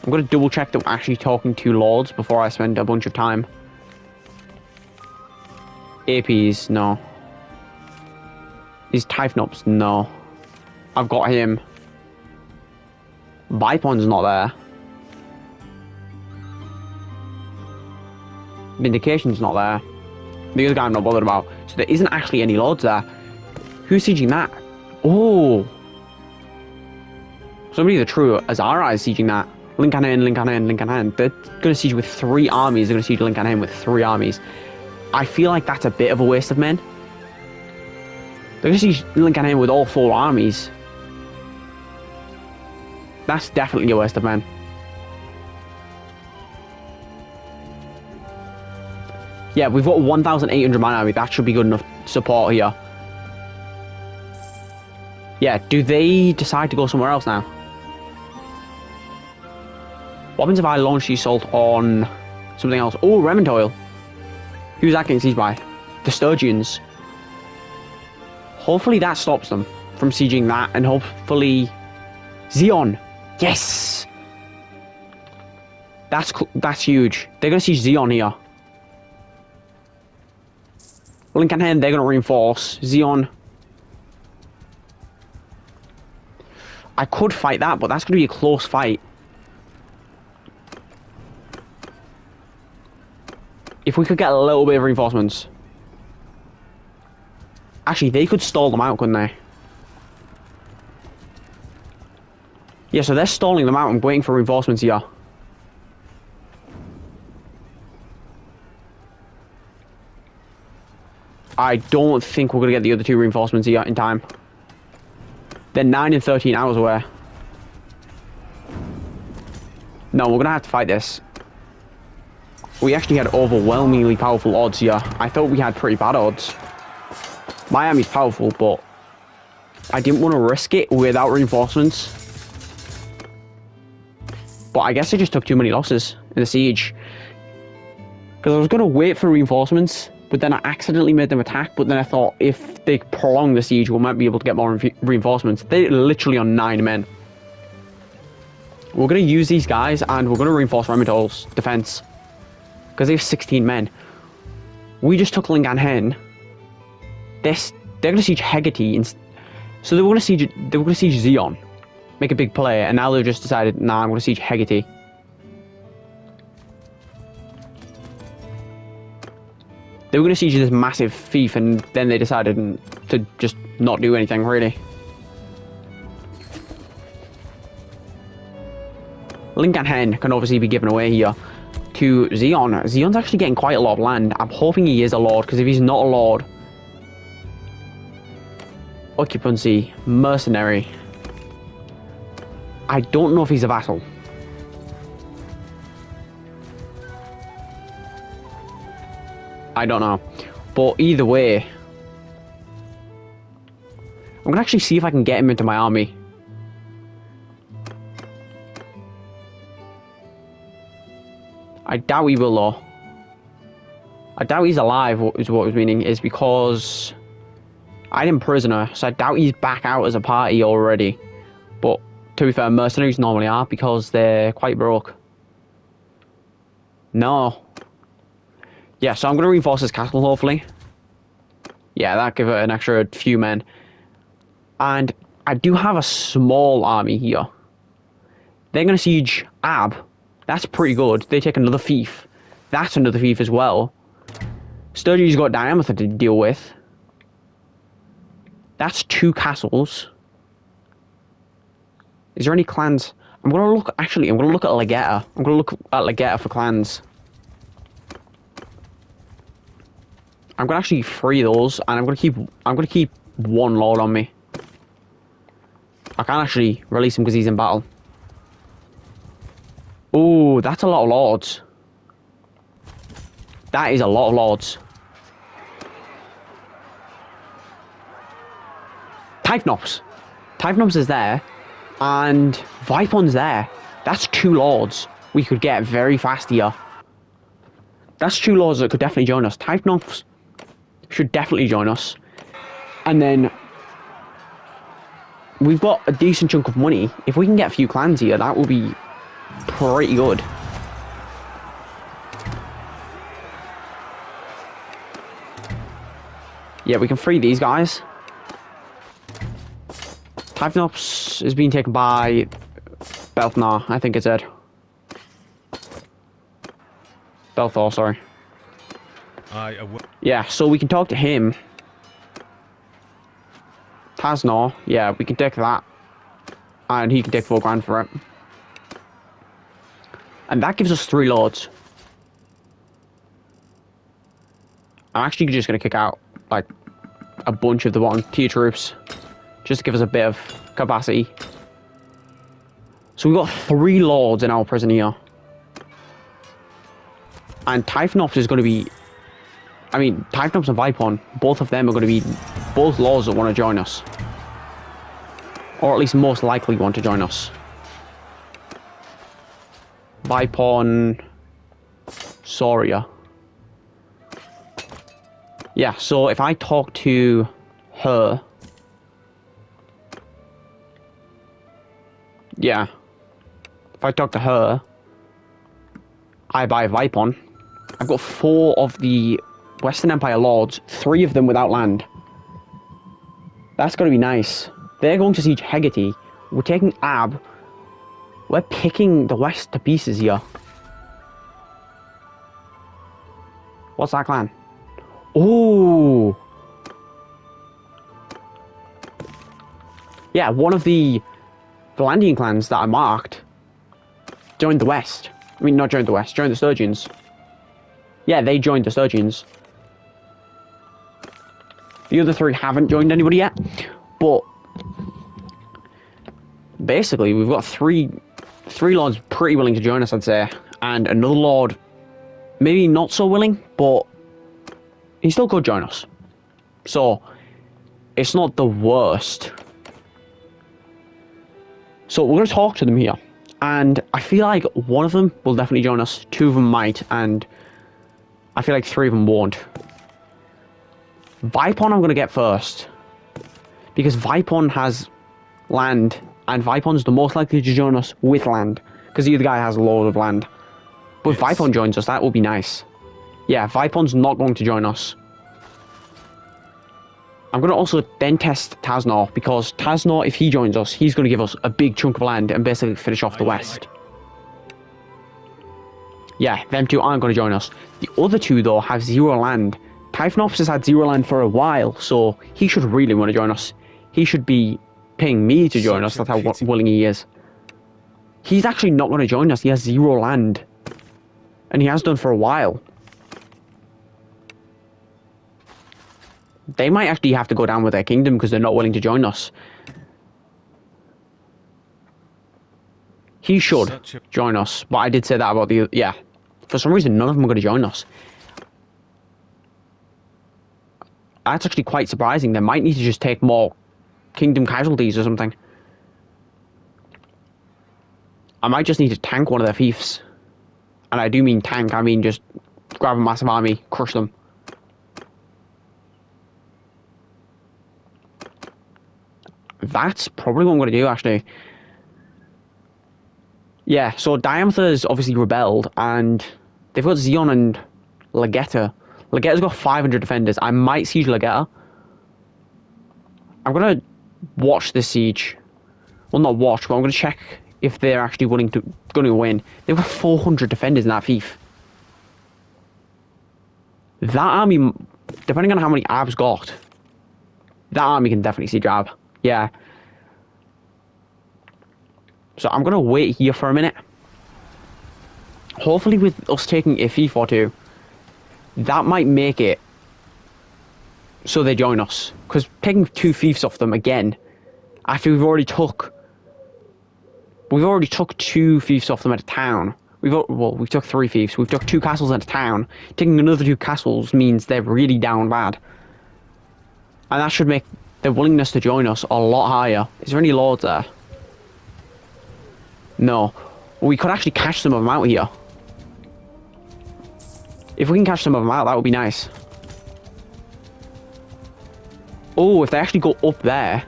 I'm going to double check that we're actually talking to lords before I spend a bunch of time. APs, no. These Typhnops, no. I've got him. Bipon's not there. Vindication's not there. The other guy I'm not bothered about. So there isn't actually any lords there. Who's sieging that? Oh! Somebody the true Aserai is sieging that. Lincoln. They're going to siege with 3 armies. They're going to siege Lincoln with 3 armies. I feel like that's a bit of a waste of men. They're going to siege Lincoln with all 4 armies. That's definitely a waste of men. Yeah, we've got 1,800 man army. That should be good enough support here. Yeah, do they decide to go somewhere else now? What happens if I launch the assault on something else? Oh, Rementoil. Who's that getting sieged by? The Sturgians. Hopefully that stops them from sieging that, and hopefully Zeon. Yes! That's huge. They're going to siege Zeon here. Lincoln, they're going to reinforce. Zeon. I could fight that, but that's going to be a close fight. If we could get a little bit of reinforcements. Actually, they could stall them out, couldn't they? Yeah, so they're stalling them out and waiting for reinforcements here. I don't think we're going to get the other 2 reinforcements here in time. They're 9 and 13 hours away. No, we're going to have to fight this. We actually had overwhelmingly powerful odds here. I thought we had pretty bad odds. My army's powerful, but I didn't want to risk it without reinforcements. But I guess I just took too many losses in the siege. Because I was going to wait for reinforcements, but then I accidentally made them attack. But then I thought, if they prolong the siege, we might be able to get more reinforcements. They're literally on 9 men. We're going to use these guys, and we're going to reinforce Remitol's defense. Because they have 16 men. We just took Lingan. They're going to siege Hegati. So they were going to siege Zeon. Make a big play, and now they've just decided, nah, I'm going to siege Hegati. They were going to siege this massive fief, and then they decided to just not do anything, really. Link and Hen can obviously be given away here to Xeon. Xeon's actually getting quite a lot of land. I'm hoping he is a lord, because if he's not a lord... Occupancy, mercenary. I don't know if he's a vassal. I don't know. But either way, I'm going to actually see if I can get him into my army. I doubt he will, though. I doubt he's alive, is what I was meaning, is because I had him prisoner, so I doubt he's back out as a party already. But to be fair, mercenaries normally are, because they're quite broke. No. Yeah, so I'm going to reinforce this castle, hopefully. Yeah, that'll give it an extra few men. And I do have a small army here. They're going to siege Ab. That's pretty good. They take another fief. That's another fief as well. Sturgis got diameter to deal with. That's 2 castles. Is there any clans? I'm going to look, actually, I'm going to look at Legata. I'm going to look at Legata for clans. I'm going to actually free those, and I'm going to keep 1 lord on me. I can't actually release him because he's in battle. Ooh, that's a lot of lords. That is a lot of lords. Typhnops. Typhnops is there. And Vipon's there. That's 2 lords we could get very fast here. That's 2 lords that could definitely join us. Typhnops should definitely join us. And then we've got a decent chunk of money. If we can get a few clans here, that will be pretty good. Yeah, we can free these guys. Typhnops is being taken by Belthnar, I think it said. Belthor, sorry. Yeah, so we can talk to him. Tasnor, yeah, we can take that. And he can take 4 grand for it. And that gives us 3 lords. I'm actually just going to kick out, like, a bunch of the bottom tier troops. Just to give us a bit of capacity. So we've got 3 lords in our prison here. And Typhnops is going to be... I mean, Typhnops and Vipon, both of them are going to be both lords that want to join us. Or at least most likely want to join us. Vipon... Soria. Yeah, so if I talk to her... Yeah. If I talk to her, I buy Vipon. I've got 4 of the Western Empire lords, 3 of them without land. That's going to be nice. They're going to siege Hegety. We're taking Ab. We're picking the West to pieces here. What's that clan? Ooh. Yeah, one of the Vlandian clans that I marked joined the West. I mean, not joined the West, joined the Sturgians. Yeah, they joined the Sturgians. The other 3 haven't joined anybody yet, but basically we've got three lords pretty willing to join us, I'd say, and another lord maybe not so willing, but he still could join us. So it's not the worst. So we're going to talk to them here, and I feel like one of them will definitely join us, 2 of them might, and I feel like 3 of them won't. Vipon I'm going to get first, because Vipon has land, and Vipon's the most likely to join us with land, because the other guy has a load of land. But if Vipon joins us, that will be nice. Yeah, Vipon's not going to join us. I'm going to also then test Tasnor, because Tasnor, if he joins us, he's going to give us a big chunk of land and basically finish off the West. Yeah, them 2 aren't going to join us. The other 2, though, have 0 land. Typhnops has had 0 land for a while, so he should really want to join us. He should be paying me to join us, that's how willing he is. He's actually not going to join us. He has 0 land. And he has done for a while. They might actually have to go down with their kingdom because they're not willing to join us. He should join us. But I did say that about the... Yeah. For some reason, none of them are going to join us. That's actually quite surprising. They might need to just take more kingdom casualties or something. I might just need to tank one of their fiefs. And I do mean tank, I mean just grab a massive army, crush them. That's probably what I'm going to do, actually. Yeah, so Diameter's obviously rebelled, and they've got Xeon and Legetta. Legetta's got 500 defenders. I might siege Legetta. I'm going to watch this siege. Well, not watch, but I'm going to check if they're actually going to win. They've got 400 defenders in that fief. That army, depending on how many Ab's got, that army can definitely siege Ab. Yeah. So I'm going to wait here for a minute. Hopefully with us taking a fief or two, that might make it so they join us. Because taking 2 fiefs off them again, after we've already took 2 fiefs off them at a town. We took 3 fiefs. We've took 2 castles at a town. Taking another 2 castles means they're really down bad. And that should make their willingness to join us a lot higher. Is there any lords there? No. We could actually catch some of them out here. If we can catch some of them out, that would be nice. Oh, if they actually go up there,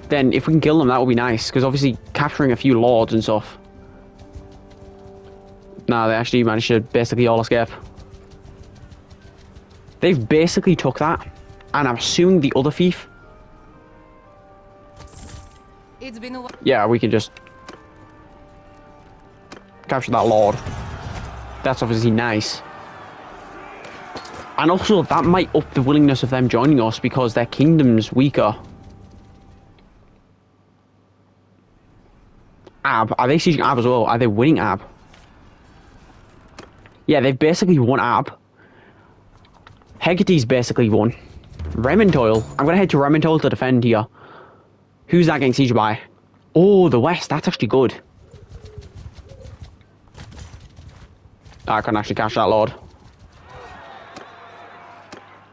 then if we can kill them, that would be nice. Because obviously capturing a few lords and stuff. Nah, they actually managed to basically all escape. They've basically took that. And I'm assuming the other fief. It's been a while. Yeah, we can just capture that lord. That's obviously nice. And also, that might up the willingness of them joining us because their kingdom's weaker. Ab. Are they sieging Ab as well? Are they winning Ab? Yeah, they've basically won Ab. Hegate's basically won. Rementoil. I'm going to head to Rementoil to defend here. Who's that getting sieged by? Oh, the West. That's actually good. I can actually catch that lord.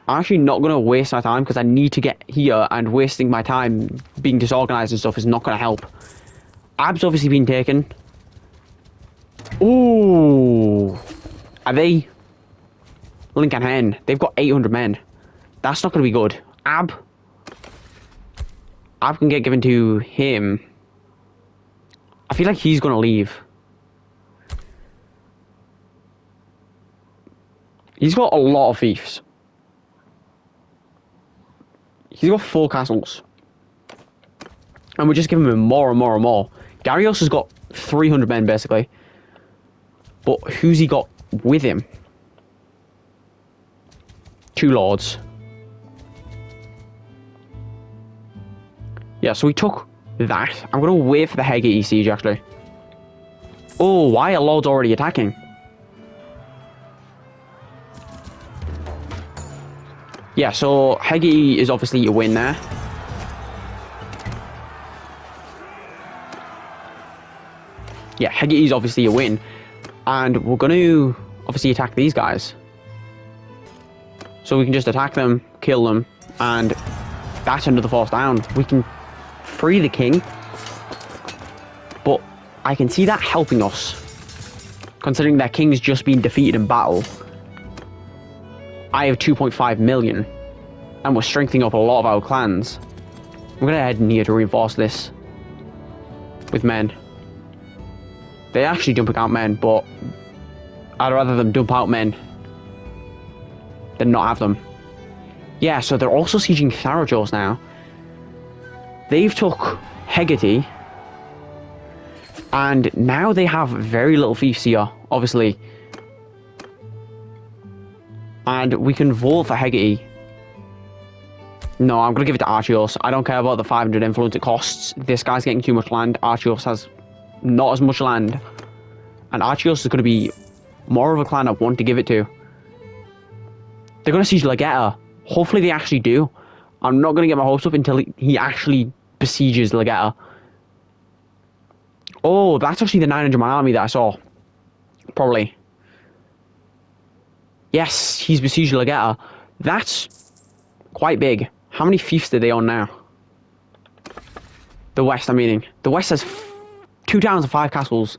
I'm actually not going to waste my time because I need to get here, and wasting my time being disorganized and stuff is not going to help. Ab's obviously been taken. Ooh. Are they... Lincoln Hen. They've got 800 men. That's not going to be good. Ab can get given to him. I feel like he's going to leave. He's got a lot of fiefs. He's got 4 castles. And we're just giving him more and more and more. Darius has got 300 men, basically. But who's he got with him? 2 lords. Yeah, so we took that. I'm going to wait for the Hegate siege, actually. Oh, why are lords already attacking? Yeah, so Hegate is obviously a win there. Yeah, Hegate is obviously a win. And we're going to obviously attack these guys. So we can just attack them, kill them, and that's another force down. We can free the king. But I can see that helping us. Considering that king's just been defeated in battle. I have 2.5 million. And we're strengthening up a lot of our clans. I'm going to head in here to reinforce this. With men. They're actually dumping out men, but I'd rather them dump out men than not have them. Yeah, so they're also sieging Tharajos now. They've took Hegate. And now they have very little fiefs here, obviously. And we can vote for Hegate. No, I'm going to give it to Archios. I don't care about the 500 influence it costs. This guy's getting too much land. Archios has not as much land. And Archios is going to be more of a clan I want to give it to. They're going to siege Legetta. Hopefully they actually do. I'm not going to get my hopes up until he actually besieges Legetta. Oh, that's actually the 900-man army that I saw. Probably. Yes, he's besieged Legetta. That's quite big. How many fiefs do they own now? The West, I'm meaning. The West has 2 towns and 5 castles.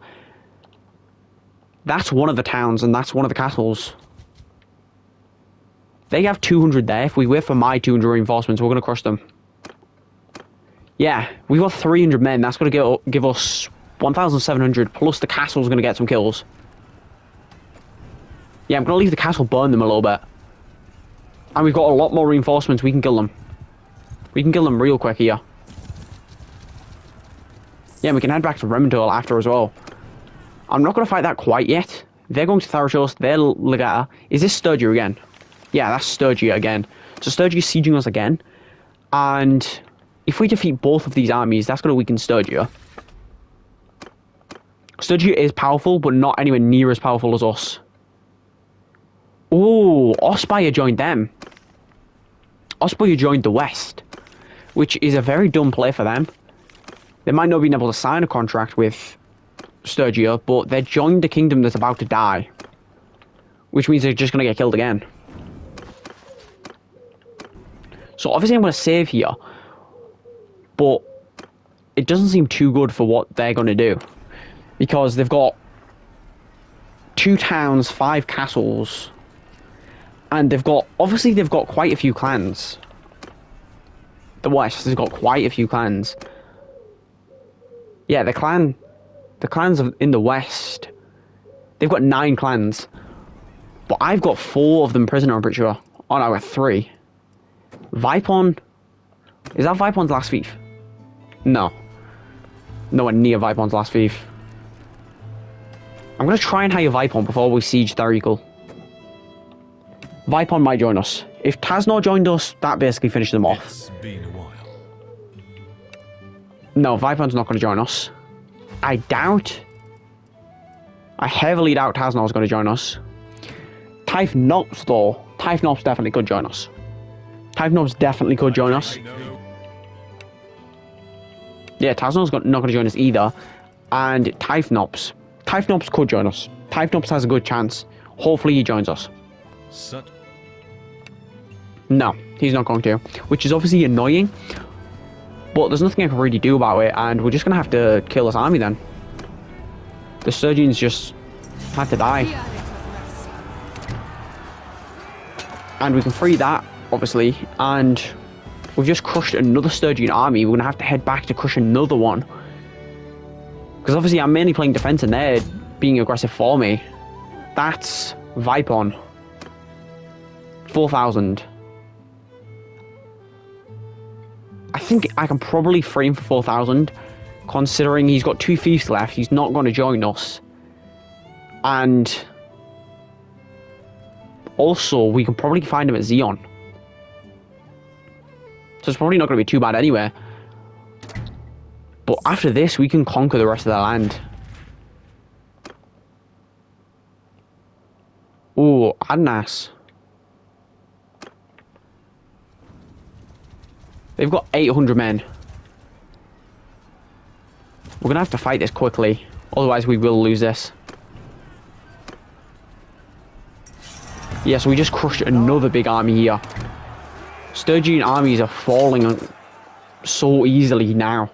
That's one of the towns, and that's one of the castles. They have 200 there. If we wait for my 200 reinforcements, we're going to crush them. Yeah, we've got 300 men. That's going to give us 1,700, plus the castle's going to get some kills. Yeah, I'm going to leave the castle burn them a little bit. And we've got a lot more reinforcements. We can kill them. We can kill them real quick here. Yeah, we can head back to Remental after as well. I'm not going to fight that quite yet. They're going to Tharashos. They're Legata. Is this Sturgia again? Yeah, that's Sturgia again. So Sturgia's sieging us again. And if we defeat both of these armies, that's going to weaken Sturgia. Sturgia is powerful, but not anywhere near as powerful as us. Oh, Ospire joined them. Ospire joined the West, which is a very dumb play for them. They might not have been able to sign a contract with Sturgia, but they joined a kingdom that's about to die, which means they're just going to get killed again. So obviously I'm going to save here, but it doesn't seem too good for what they're going to do, because they've got 2 towns, 5 castles, and they've got quite a few clans. The West has got quite a few clans. Yeah, the clans in the West, they've got 9 clans, but I've got 4 of them prisoner, I'm pretty sure. Oh no, I got 3. Vipon, is that Vipon's last fief? No. Nowhere near Vipon's last fief. I'm going to try and hire Vipon before we siege Tharikel. Vipon might join us. If Tasnor joined us, that basically finished them off. It's been a while. No, Vipon's not going to join us. I heavily doubt Tasnor's going to join us. Typhnops, though. Typhnops definitely could join us. Typhnops definitely could join us. Yeah, Tasnor's not going to join us either. And Typhnops could join us. Typhnops has a good chance. Hopefully he joins us. No, he's not going to. Which is obviously annoying. But there's nothing I can really do about it. And we're just going to have to kill this army then. The Sturgians just have to die. And we can free that, obviously. And we've just crushed another Sturgian army. We're going to have to head back to crush another one. Because obviously I'm mainly playing defense and they're being aggressive for me. That's Vipon. 4,000. I think I can probably free him for 4,000. Considering he's got 2 fiefs left. He's not going to join us. And also we can probably find him at Zion. So it's probably not going to be too bad anyway. But after this, we can conquer the rest of the land. Ooh, Adnas. They've got 800 men. We're going to have to fight this quickly. Otherwise, we will lose this. Yeah, so we just crushed another big army here. Sturgian armies are falling so easily now.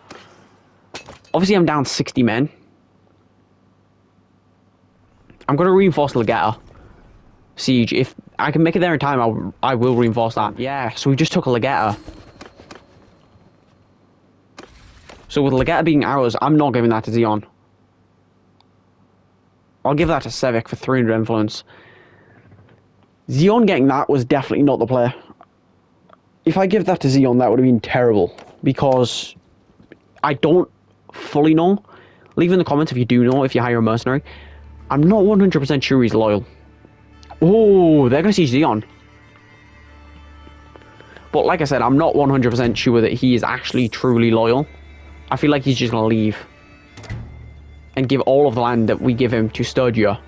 Obviously, I'm down 60 men. I'm going to reinforce Legetta siege. If I can make it there in time, I will reinforce that. Yeah, so we just took a Legetta. So with Legetta being ours, I'm not giving that to Zion. I'll give that to Sevic for 300 influence. Zion getting that was definitely not the play. If I give that to Zion, that would have been terrible. Because I don't fully know. Leave in the comments if you do know, if you hire a mercenary. I'm not 100% sure he's loyal. Oh, they're going to siege Zion. But like I said, I'm not 100% sure that he is actually truly loyal. I feel like he's just going to leave and give all of the land that we give him to Sturgia.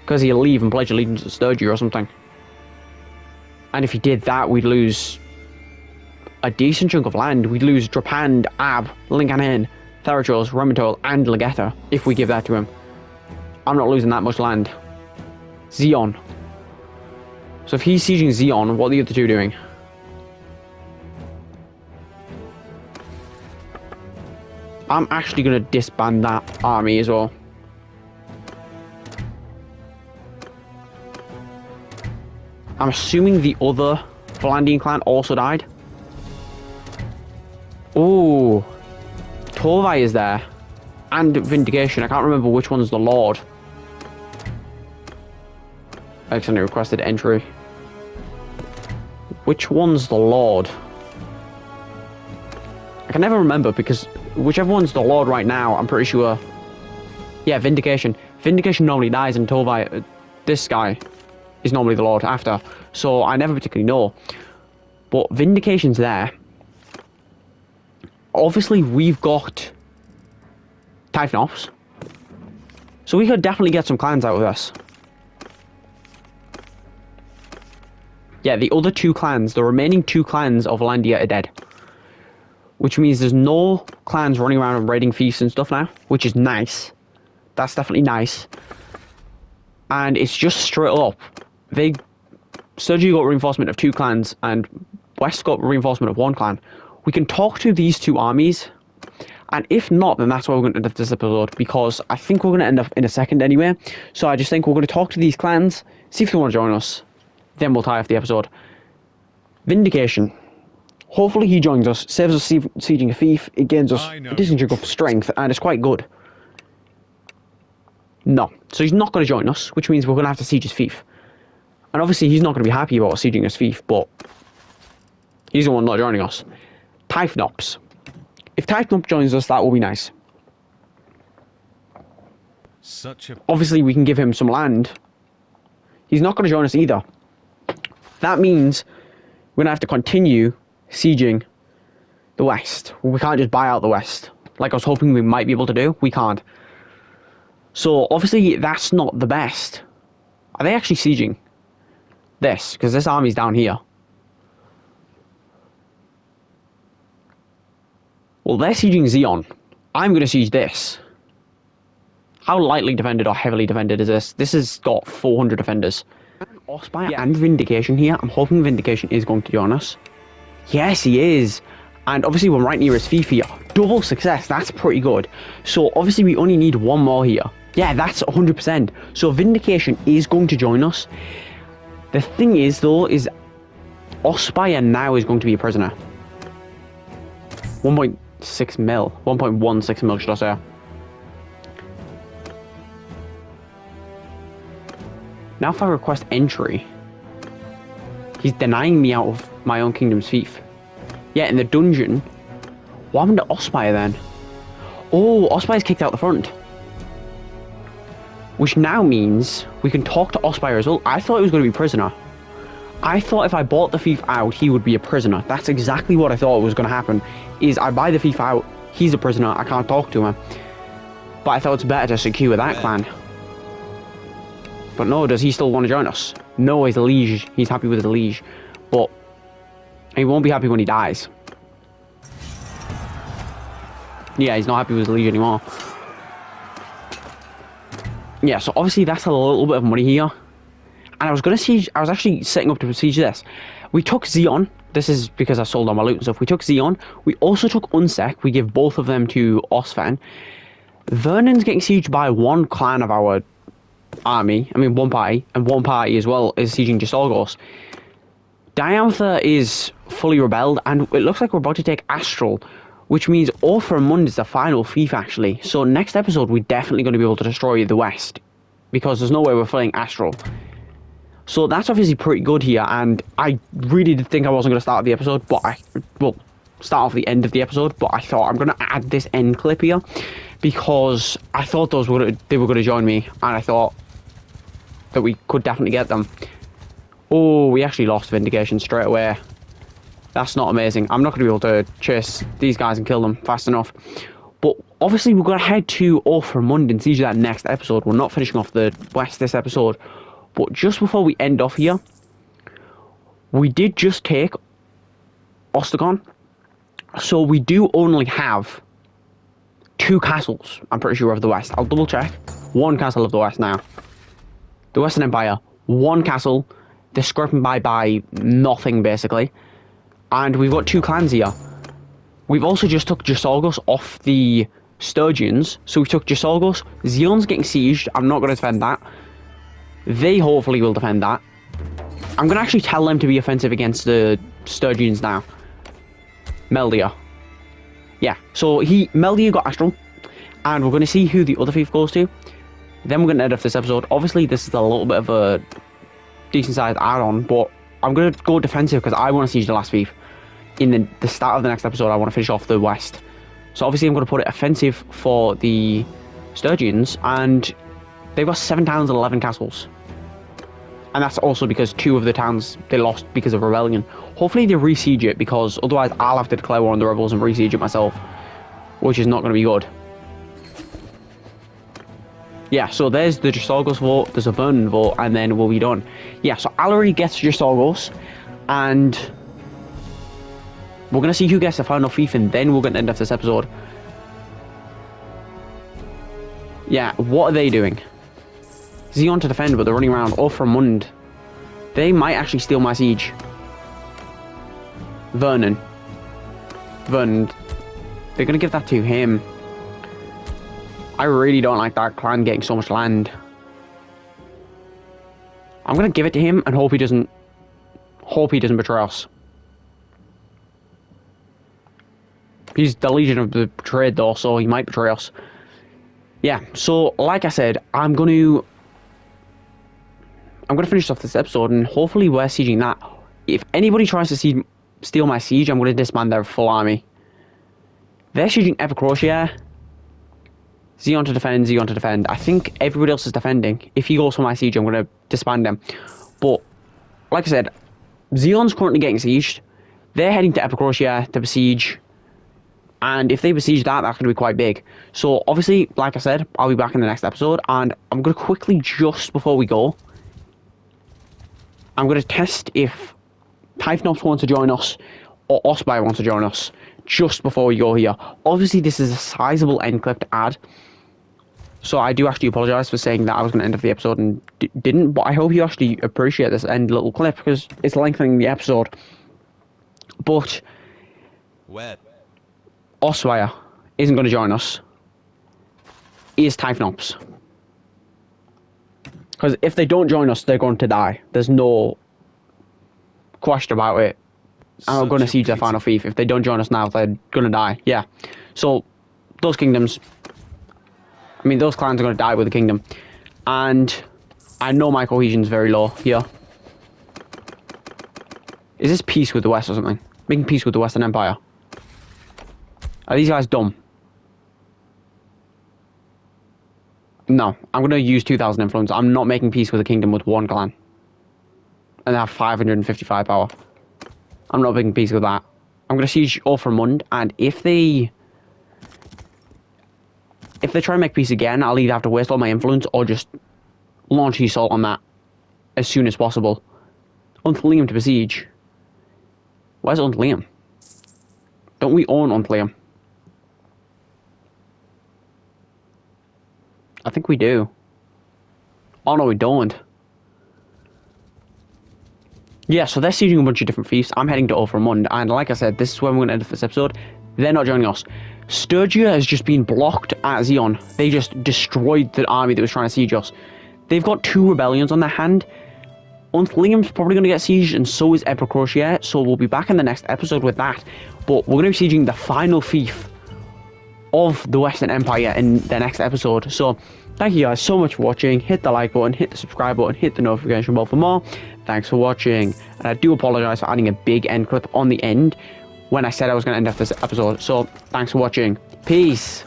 Because he'll leave and pledge allegiance to Sturgia or something. And if he did that, we'd lose a decent chunk of land. We'd lose Drapand, Ab, Lincoln, Theratos, Remitol, and Legeta if we give that to him. I'm not losing that much land. Zeon. So if he's sieging Zeon, what are the other two doing? I'm actually going to disband that army as well. I'm assuming the other Vlandian clan also died. Oh, Torvai is there. And Vindication. I can't remember which one's the Lord. Accidentally requested entry. Which one's the Lord? I can never remember because whichever one's the Lord right now, I'm pretty sure. Yeah, Vindication. Vindication normally dies and Torvai, this guy, is normally the Lord after. So I never particularly know. But Vindication's there. Obviously, we've got Typhnops. So we could definitely get some clans out of this. Yeah, the other two clans, the remaining two clans of Vlandia are dead. Which means there's no clans running around and raiding feasts and stuff now, which is nice. That's definitely nice. And it's just straight up. Sturgia got reinforcement of 2 clans, and West got reinforcement of 1 clan. We can talk to these 2 armies, and if not, then that's why we're going to end up this episode, because I think we're going to end up in a second anyway. So I just think we're going to talk to these clans, see if they want to join us, then we'll tie off the episode. Vindication. Hopefully he joins us, saves us sieging a fief, it gains us a decent chunk of strength, and it's quite good. No. So he's not going to join us, which means we're going to have to siege his fief. And obviously he's not going to be happy about sieging his fief, but he's the one not joining us. Typhnops. If Typhnops joins us, that will be nice. Obviously we can give him some land. He's not going to join us either. That means we're going to have to continue sieging the West. We can't just buy out the West. Like I was hoping we might be able to do. We can't. So obviously that's not the best. Are they actually sieging this? Because this army's down here. Well, they're sieging Zeon. I'm going to siege this. How lightly defended or heavily defended is this? This has got 400 defenders. Osprey and Vindication here. I'm hoping Vindication is going to join us. Yes, he is. And obviously we're right near his fief here. Double success. That's pretty good. So obviously we only need 1 more here. Yeah, that's 100%. So Vindication is going to join us. The thing is, though, is Osprey now is going to be a prisoner. 1.6 mil. 1.16 mil, should I say. Now if I request entry, he's denying me out of my own kingdom's fief. Yeah, in the dungeon. What happened to Osprey then? Oh, Osprey's kicked out the front. Which now means we can talk to Osprey as well. I thought he was going to be prisoner. I thought if I bought the fief out, he would be a prisoner. That's exactly what I thought was going to happen. Is I buy the fief out, he's a prisoner, I can't talk to him. But I thought it's better to secure that clan. But no, does he still want to join us? No, he's a liege. He's happy with his liege. But he won't be happy when he dies. Yeah, he's not happy with his liege anymore. Yeah, so obviously that's a little bit of money here. And I was going to siege, I was actually setting up to siege this. We took Zeon. This is because I sold all my loot and stuff. We took Zeon. We also took Unsec. We give both of them to Osfen. Vernon's getting sieged by 1 clan of our army. I mean, 1 party. And 1 party as well is sieging Gistorgos. Diantha is fully rebelled. And it looks like we're about to take Astral. Which means Orphamund is the final fief, actually. So next episode, we're definitely going to be able to destroy the West. Because there's no way we're filling Astral. So that's obviously pretty good here. And I really did think I wasn't going to start the episode. But start off the end of the episode. But I thought I'm going to add this end clip here. Because I thought they were going to join me. And I thought that we could definitely get them. Oh, we actually lost Vindication straight away. That's not amazing. I'm not going to be able to chase these guys and kill them fast enough. But obviously, we're going to head to Orthremund and siege that next episode. We're not finishing off the west this episode. But just before we end off here, we did just take Ostagon. So we do only have 2 castles, I'm pretty sure, of the west. I'll double check. 1 castle of the west now. The Western Empire, 1 castle. They're scraping by nothing, basically. And we've got 2 clans here. We've also just took Jasorgos off the Sturgians. So we took Jasorgos. Zeon's getting sieged. I'm not going to defend that. They hopefully will defend that. I'm going to actually tell them to be offensive against the Sturgians now. Meldia. Yeah, so Meldia got Astral. And we're going to see who the other thief goes to. Then we're going to end off this episode. Obviously, this is a little bit of a decent sized add-on, but I'm going to go defensive because I want to siege the last thief. In the start of the next episode, I want to finish off the west. So obviously I'm going to put it offensive for the Sturgians, and they've got 7 towns and 11 castles. And that's also because 2 of the towns they lost because of rebellion. Hopefully they re-siege it, because otherwise I'll have to declare war on the rebels and re-siege it myself, which is not going to be good. Yeah, so there's the Jasorgos vote, there's a Vernon vote, and then we'll be done. Yeah, so Aserai gets Jasorgos, and we're going to see who gets the final thief, and then we're going to end off this episode. Yeah, what are they doing? Zeon to defend, but they're running around. Orthremund. They might actually steal my siege. Vernon. They're going to give that to him. I really don't like that clan getting so much land. I'm going to give it to him and hope he doesn't betray us. He's the Legion of the Betrayed though, so he might betray us. Yeah, so like I said, I'm going to finish off this episode, and hopefully we're sieging that. If anybody tries to steal my siege, I'm going to disband their full army. They're sieging Epicrocia. Zeon to defend. I think everybody else is defending. If he goes for my siege, I'm going to disband him. But, like I said, Zeon's currently getting sieged. They're heading to Epicrocia to besiege. And if they besiege that, that's going to be quite big. So, obviously, like I said, I'll be back in the next episode. And I'm going to quickly, just before we go, I'm going to test if Typhnops wants to join us or Osbai wants to join us just before we go here. Obviously, this is a sizable end clip to add. So I do actually apologise for saying that I was going to end up the episode and didn't. But I hope you actually appreciate this end little clip, because it's lengthening the episode. But Osweier isn't going to join us. Is Typhnops. Because if they don't join us, they're going to die. There's no question about it. I'm going to siege their final thief. If they don't join us now, they're going to die. Yeah. So, those kingdoms... I mean, those clans are going to die with the kingdom. And I know my cohesion's very low here. Is this peace with the West or something? Making peace with the Western Empire. Are these guys dumb? No. I'm going to use 2,000 influence. I'm not making peace with a kingdom with 1 clan. And they have 555 power. I'm not making peace with that. I'm going to siege Orthremund, and if they try and make peace again, I'll either have to waste all my influence or just launch assault on that as soon as possible. Untliam to besiege. Where's Untliam? Don't we own Untliam? I think we do. Oh no, we don't. Yeah, so they're sieging a bunch of different fiefs. I'm heading to Orthremund, and like I said, this is where we're going to end this episode. They're not joining us. Sturgia has just been blocked at Zeon. They just destroyed the army that was trying to siege us. They've got 2 rebellions on their hand. Untliam's probably going to get sieged, and so is Epicrocia, so we'll be back in the next episode with that. But we're going to be sieging the final fief of the Western Empire in the next episode. So, thank you guys so much for watching. Hit the like button, hit the subscribe button, hit the notification bell for more. Thanks for watching. And I do apologise for adding a big end clip on the end when I said I was going to end off this episode. So, thanks for watching. Peace.